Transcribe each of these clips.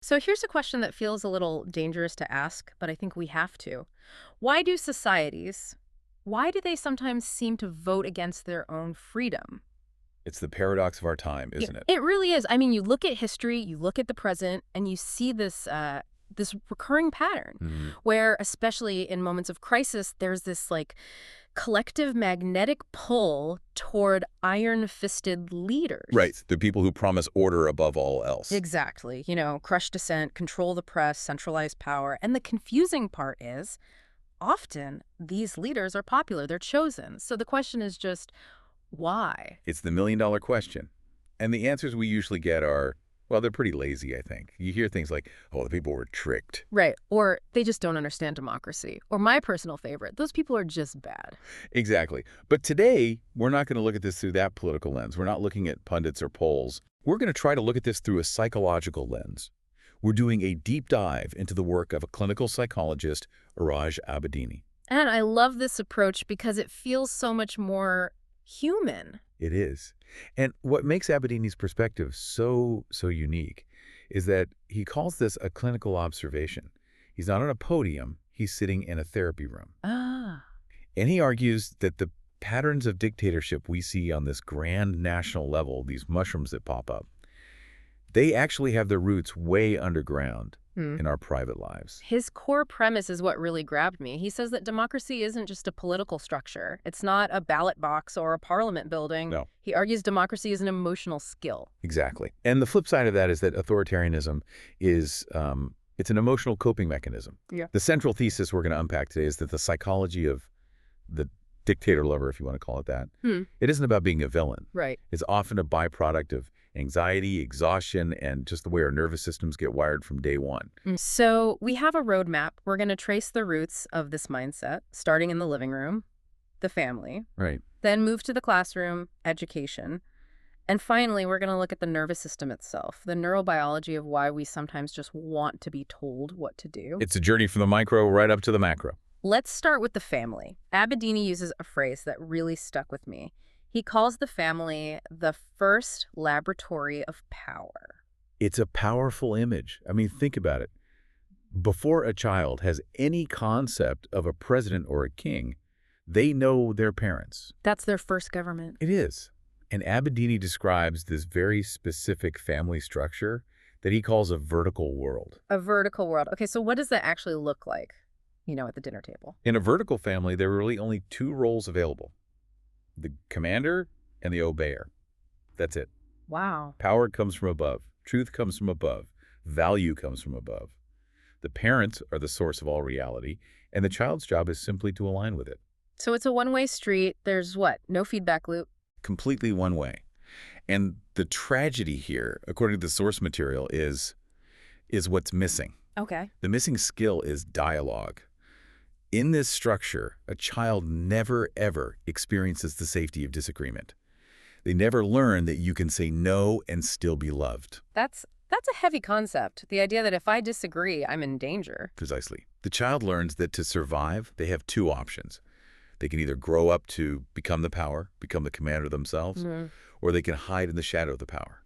So here's a question that feels a little dangerous to ask, but I think we have to. Why do societies, why do they sometimes seem to vote against their own freedom? It's the paradox of our time, Yeah, isn't it? it really is. I mean, you look at history, you look at the present, and you see this recurring pattern Mhm. where, especially in moments of crisis, there's this like collective magnetic pull toward iron-fisted leaders. Right. The people who promise order above all else. Exactly. Crush dissent, control the press, centralize power. And the confusing part is often these leaders are popular, they're chosen. So the question is just why? It's the million-dollar question. And the answers we usually get are, well, they're pretty lazy, I think. You hear things like, oh, the people were tricked. Right. Or they just don't understand democracy. Or my personal favorite, those people are just bad. Exactly. But today, we're not going to look at this through that political lens. We're not looking at pundits or polls. We're going to try to look at this through a psychological lens. We're doing a deep dive into the work of a clinical psychologist, Iraj Abedini. And I love this approach because it feels so much more human. It is. And what makes Abedini's perspective so unique is that he calls this a clinical observation. He's not on a podium, he's sitting in a therapy room. Ah. And he argues that the patterns of dictatorship we see on this grand national level, these mushrooms that pop up, they actually have their roots way underground in our private lives. His core premise is what really grabbed me. He says that democracy isn't just a political structure. It's not a ballot box or a parliament building. No. He argues democracy is an emotional skill. Exactly. And the flip side of that is that authoritarianism is it's an emotional coping mechanism. Yeah. The central thesis we're going to unpack today is that the psychology of the dictator lover, if you want to call it that, it isn't about being a villain. Right. It's often a byproduct of anxiety, exhaustion, and just the way our nervous systems get wired from day one. So we have a roadmap. We're going to trace the roots of this mindset, starting in the living room, the family, Right. then move to the classroom, education. And finally, we're going to look at the nervous system itself, the neurobiology of why we sometimes just want to be told what to do. It's a journey from the micro right up to the macro. Let's start with the family. Abedini uses a phrase that really stuck with me. He calls the family the first laboratory of power. It's a powerful image. I mean, think about it. Before a child has any concept of a president or a king, they know their parents. That's their first government. It is. And Abedini describes this very specific family structure that he calls a vertical world. A vertical world. Okay, so what does that actually look like, at the dinner table? In a vertical family, there are really only two roles available: the commander and the obeyer. That's it. Wow. Power comes from above. Truth comes from above. Value comes from above. The parents are the source of all reality, and the child's job is simply to align with it. So it's a one-way street. There's what? No feedback loop. Completely one way. And the tragedy here, according to the source material, is what's missing. Okay. The missing skill is dialogue. In this structure, a child never, ever experiences the safety of disagreement. They never learn that you can say no and still be loved. That's a heavy concept. The idea that if I disagree, I'm in danger. Precisely. The child learns that to survive, they have two options. They can either grow up to become the power, become the commander themselves, or they can hide in the shadow of the power.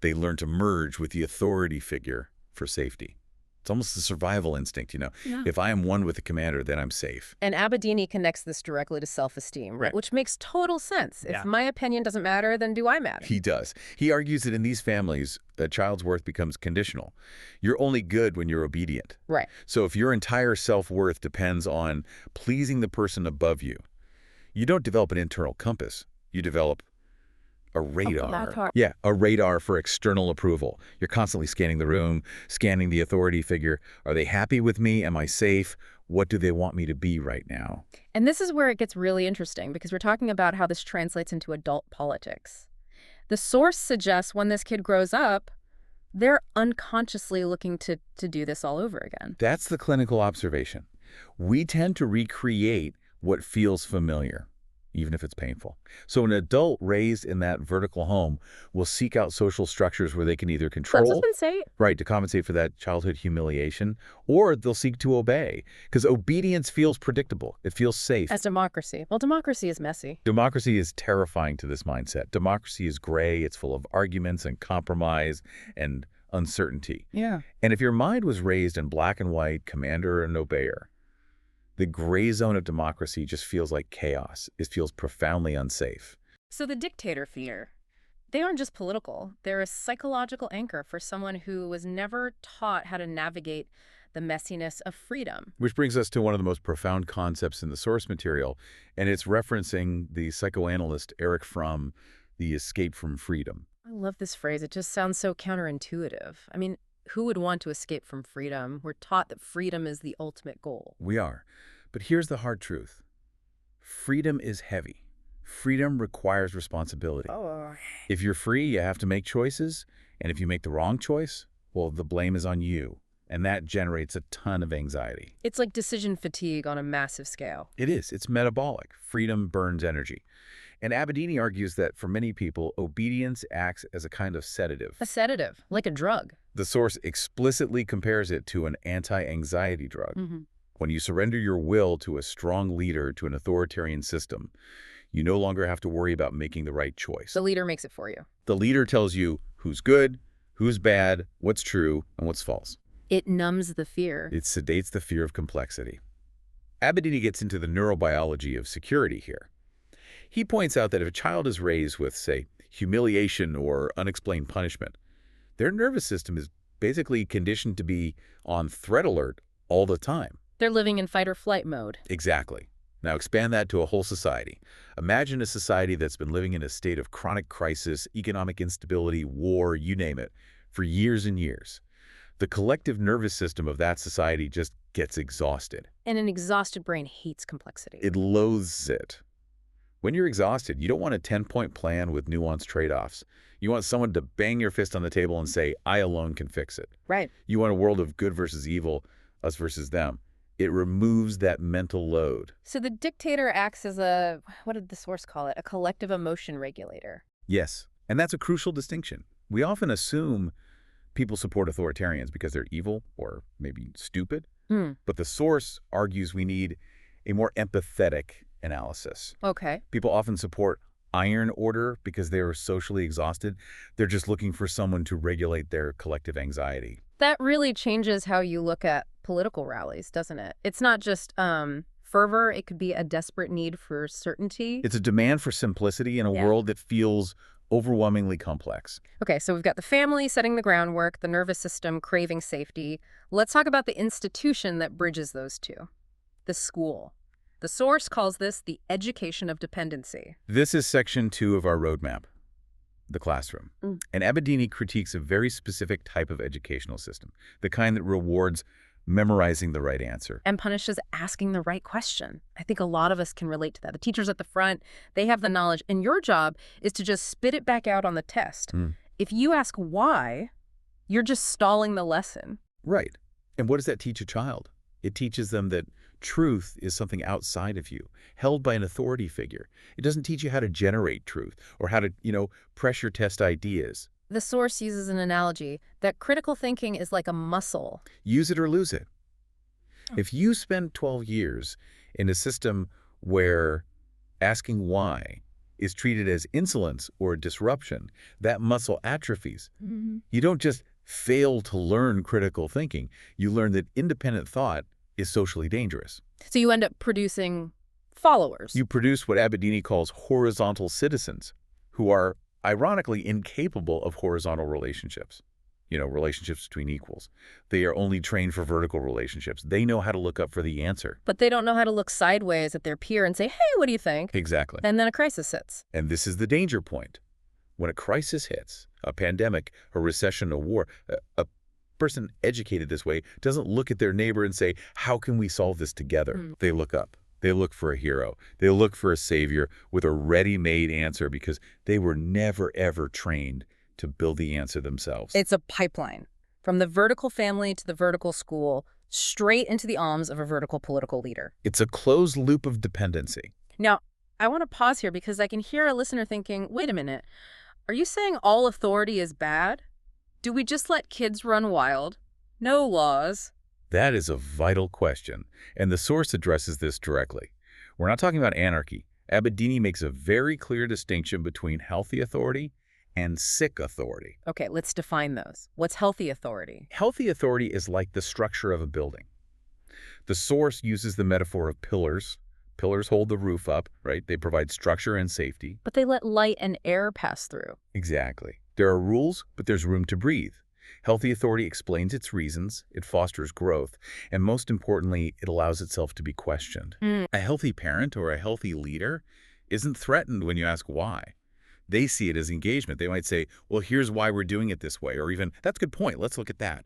They learn to merge with the authority figure for safety. It's almost a survival instinct, Yeah. If I am one with the commander, then I'm safe. And Abedini connects this directly to self-esteem, Right. which makes total sense. Yeah. If my opinion doesn't matter, then do I matter? He does. He argues that in these families, a child's worth becomes conditional. You're only good when you're obedient. Right. So if your entire self-worth depends on pleasing the person above you, you don't develop an internal compass. You develop a radar. that part. Yeah, a radar for external approval. You're constantly scanning the room, scanning the authority figure. Are they happy with me? Am I safe? What do they want me to be right now? And this is where it gets really interesting because we're talking about how this translates into adult politics. The source suggests when this kid grows up, they're unconsciously looking to do this all over again. That's the clinical observation. We tend to recreate what feels familiar, even if it's painful. So an adult raised in that vertical home will seek out social structures where they can either control, right, to compensate for that childhood humiliation, or they'll seek to obey, because obedience feels predictable. It feels safe. As democracy. Well, democracy is messy. Democracy is terrifying to this mindset. Democracy is gray. It's full of arguments and compromise and uncertainty. Yeah. And if your mind was raised in black and white, commander and obeyer, the gray zone of democracy just feels like chaos. It feels profoundly unsafe. So the dictator fear, they aren't just political. They're a psychological anchor for someone who was never taught how to navigate the messiness of freedom. Which brings us to one of the most profound concepts in the source material, and it's referencing the psychoanalyst Erich Fromm, the escape from freedom. I love this phrase. It just sounds so counterintuitive. I mean, who would want to escape from freedom? We're taught that freedom is the ultimate goal. We are. But here's the hard truth. Freedom is heavy. Freedom requires responsibility. Oh. If you're free, you have to make choices, and if you make the wrong choice, well, the blame is on you. And that generates a ton of anxiety. It's like decision fatigue on a massive scale. It is. It's metabolic. Freedom burns energy. And Abedini argues that for many people, obedience acts as a kind of sedative. A sedative, like a drug. The source explicitly compares it to an anti-anxiety drug. Mm-hmm. When you surrender your will to a strong leader, to an authoritarian system, you no longer have to worry about making the right choice. The leader makes it for you. The leader tells you who's good, who's bad, what's true, and what's false. It numbs the fear. It sedates the fear of complexity. Abedini gets into the neurobiology of security here. He points out that if a child is raised with, say, humiliation or unexplained punishment, their nervous system is basically conditioned to be on threat alert all the time. They're living in fight or flight mode. Exactly. Now expand that to a whole society. Imagine a society that's been living in a state of chronic crisis, economic instability, war, you name it, for years and years. The collective nervous system of that society just gets exhausted. And an exhausted brain hates complexity. It loathes it. When you're exhausted, you don't want a 10-point plan with nuanced trade-offs. You want someone to bang your fist on the table and say, I alone can fix it. Right. You want a world of good versus evil, us versus them. It removes that mental load. So the dictator acts as a, what did the source call it? A collective emotion regulator. Yes, and that's a crucial distinction. We often assume people support authoritarians because they're evil or maybe stupid. But the source argues we need a more empathetic analysis. Okay. People often support iron order because they're socially exhausted. They're just looking for someone to regulate their collective anxiety. That really changes how you look at political rallies, doesn't it? It's not just fervor. It could be a desperate need for certainty. It's a demand for simplicity in a world that feels overwhelmingly complex. Okay, so we've got the family setting the groundwork, the nervous system craving safety. Let's talk about the institution that bridges those two, the school. The source calls this the education of dependency. This is section 2 of our roadmap, the classroom. And Abedini critiques a very specific type of educational system, the kind that rewards memorizing the right answer. And punishes asking the right question. I think a lot of us can relate to that. The teachers at the front, they have the knowledge, and your job is to just spit it back out on the test. If you ask why, you're just stalling the lesson. Right. And what does that teach a child? It teaches them that truth is something outside of you, held by an authority figure. It doesn't teach you how to generate truth or how to, pressure test ideas. The source uses an analogy that critical thinking is like a muscle. Use it or lose it. If you spend 12 years in a system where asking why is treated as insolence or disruption, that muscle atrophies. You don't just fail to learn critical thinking. You learn that independent thought is socially dangerous. So you end up producing followers. You produce what Abedini calls horizontal citizens, who are ironically incapable of horizontal relationships, relationships between equals. They are only trained for vertical relationships. They know how to look up for the answer. But they don't know how to look sideways at their peer and say, hey, what do you think? Exactly. And then a crisis hits. And this is the danger point. When a crisis hits, a pandemic, a recession, a war, a person educated this way doesn't look at their neighbor and say, how can we solve this together? They look up. They look for a hero. They look for a savior with a ready-made answer because they were never, ever trained to build the answer themselves. It's a pipeline from the vertical family to the vertical school, straight into the arms of a vertical political leader. It's a closed loop of dependency. Now, I want to pause here because I can hear a listener thinking, wait a minute, are you saying all authority is bad? Do we just let kids run wild? No laws? That is a vital question, and the source addresses this directly. We're not talking about anarchy. Abedini makes a very clear distinction between healthy authority and sick authority. Okay, let's define those. What's healthy authority? Healthy authority is like the structure of a building. The source uses the metaphor of pillars. Pillars hold the roof up, right? They provide structure and safety. But they let light and air pass through. Exactly. There are rules, but there's room to breathe. Healthy authority explains its reasons, it fosters growth, and most importantly, it allows itself to be questioned. A healthy parent or a healthy leader isn't threatened when you ask why. They see it as engagement. They might say, well, here's why we're doing it this way, or even, that's a good point, let's look at that.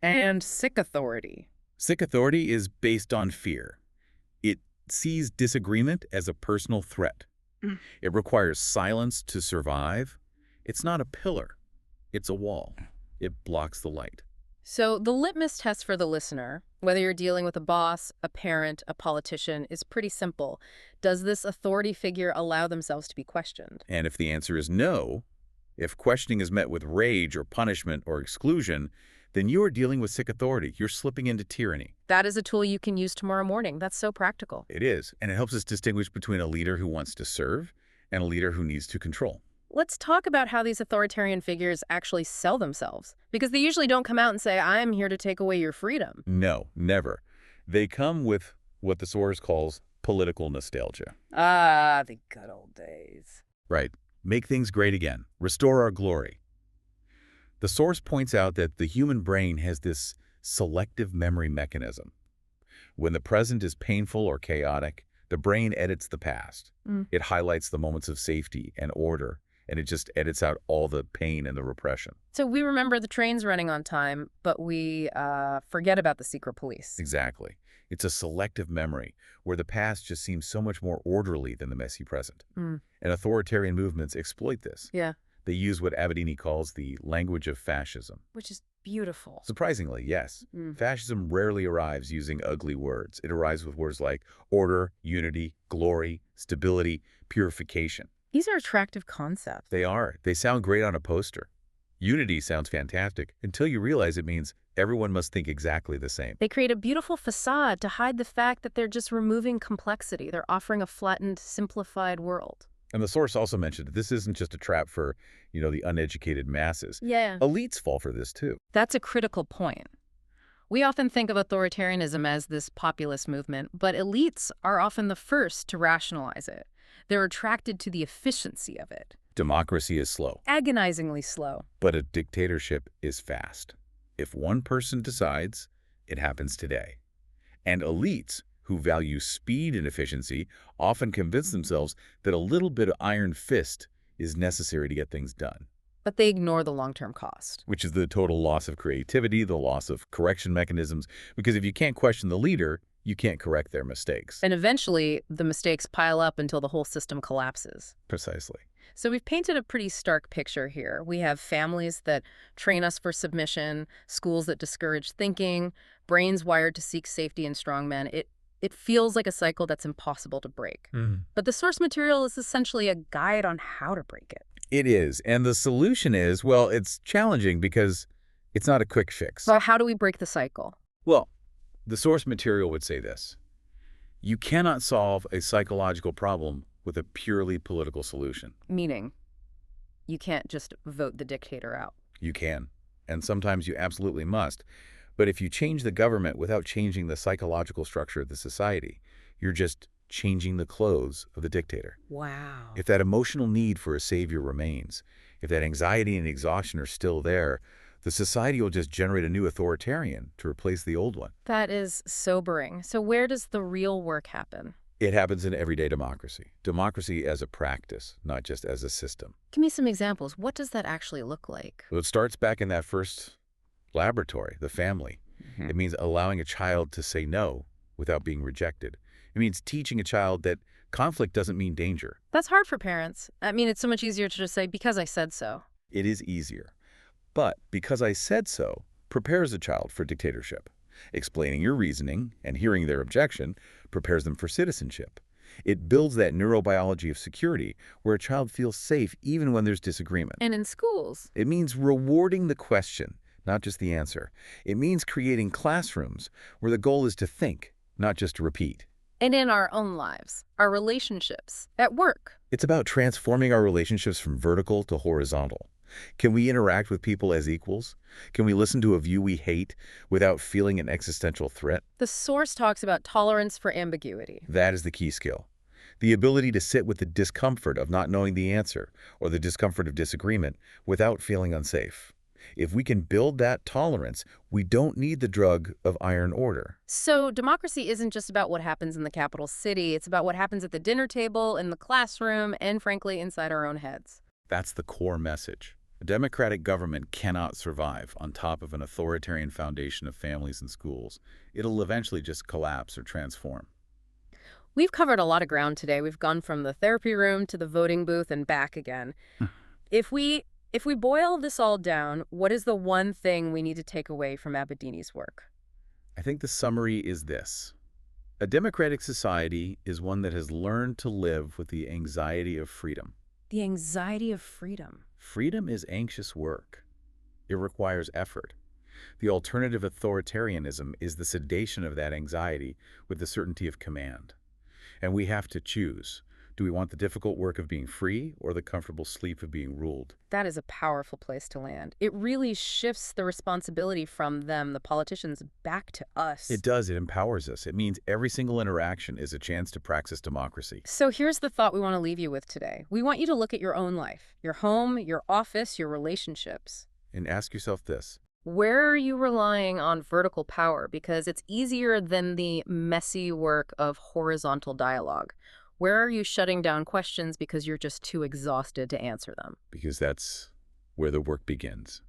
And sick authority. Sick authority is based on fear. It sees disagreement as a personal threat. It requires silence to survive. It's not a pillar. It's a wall. It blocks the light. So the litmus test for the listener, whether you're dealing with a boss, a parent, a politician, is pretty simple. Does this authority figure allow themselves to be questioned? And if the answer is no, if questioning is met with rage or punishment or exclusion, then you are dealing with sick authority. You're slipping into tyranny. That is a tool you can use tomorrow morning. That's so practical. It is, and it helps us distinguish between a leader who wants to serve and a leader who needs to control. Let's talk about how these authoritarian figures actually sell themselves, because they usually don't come out and say, I'm here to take away your freedom. No, never. They come with what the source calls political nostalgia. Ah, the good old days. Right. Make things great again. Restore our glory. The source points out that the human brain has this selective memory mechanism. When the present is painful or chaotic, the brain edits the past. It highlights the moments of safety and order, and it just edits out all the pain and the repression. So we remember the trains running on time, but we forget about the secret police. Exactly. It's a selective memory where the past just seems so much more orderly than the messy present. And authoritarian movements exploit this. Yeah. They use what Abedini calls the language of fascism. Which is beautiful. Surprisingly, yes. Fascism rarely arrives using ugly words. It arrives with words like order, unity, glory, stability, purification. These are attractive concepts. They are. They sound great on a poster. Unity sounds fantastic until you realize it means everyone must think exactly the same. They create a beautiful facade to hide the fact that they're just removing complexity. They're offering a flattened, simplified world. And the source also mentioned that this isn't just a trap for, the uneducated masses. Yeah. Elites fall for this too. That's a critical point. We often think of authoritarianism as this populist movement, but elites are often the first to rationalize it. They're attracted to the efficiency of it. Democracy is slow. Agonizingly slow. But a dictatorship is fast. If one person decides, it happens today. And elites who value speed and efficiency often convince themselves that a little bit of iron fist is necessary to get things done. But they ignore the long-term cost. Which is the total loss of creativity, the loss of correction mechanisms, because if you can't question the leader, you can't correct their mistakes. And eventually, the mistakes pile up until the whole system collapses. Precisely. So we've painted a pretty stark picture here. We have families that train us for submission, schools that discourage thinking, brains wired to seek safety in strong men. It feels like a cycle that's impossible to break. But the source material is essentially a guide on how to break it. It is. And the solution is, well, it's challenging because it's not a quick fix. So how do we break the cycle? Well, the source material would say this. You cannot solve a psychological problem with a purely political solution. Meaning, you can't just vote the dictator out. You can. And sometimes you absolutely must. But if you change the government without changing the psychological structure of the society, you're just changing the clothes of the dictator. Wow. If that emotional need for a savior remains, if that anxiety and exhaustion are still there, the society will just generate a new authoritarian to replace the old one. That is sobering. So where does the real work happen? It happens in everyday democracy. Democracy as a practice, not just as a system. Give me some examples. What does that actually look like? Well, it starts back in that first laboratory, the family. It means allowing a child to say no without being rejected. It means teaching a child that conflict doesn't mean danger. That's hard for parents. I mean, it's so much easier to just say, because I said so. It is easier. But because I said so prepares a child for dictatorship. Explaining your reasoning and hearing their objection prepares them for citizenship. It builds that neurobiology of security where a child feels safe even when there's disagreement. And in schools? It means rewarding the question, not just the answer. It means creating classrooms where the goal is to think, not just to repeat. And in our own lives, our relationships, at work. It's about transforming our relationships from vertical to horizontal. Can we interact with people as equals? Can we listen to a view we hate without feeling an existential threat? The source talks about tolerance for ambiguity. That is the key skill. The ability to sit with the discomfort of not knowing the answer or the discomfort of disagreement without feeling unsafe. If we can build that tolerance, we don't need the drug of iron order. So democracy isn't just about what happens in the capital city. It's about what happens at the dinner table, in the classroom, and frankly, inside our own heads. That's the core message. A democratic government cannot survive on top of an authoritarian foundation of families and schools. It'll eventually just collapse or transform. We've covered a lot of ground today. We've gone from the therapy room to the voting booth and back again. If we boil this all down, what is the one thing we need to take away from Abedini's work? I think the summary is this. A democratic society is one that has learned to live with the anxiety of freedom. The anxiety of freedom. Freedom is anxious work. It requires effort. The alternative authoritarianism is the sedation of that anxiety with the certainty of command. And we have to choose. Do we want the difficult work of being free or the comfortable sleep of being ruled? That is a powerful place to land. It really shifts the responsibility from them, the politicians, back to us. It does. It empowers us. It means every single interaction is a chance to practice democracy. So here's the thought we want to leave you with today. We want you to look at your own life, your home, your office, your relationships. And ask yourself this. Where are you relying on vertical power? Because it's easier than the messy work of horizontal dialogue. Where are you shutting down questions because you're just too exhausted to answer them? Because that's where the work begins.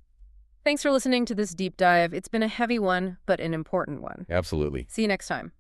Thanks for listening to this deep dive. It's been a heavy one, but an important one. Absolutely. See you next time.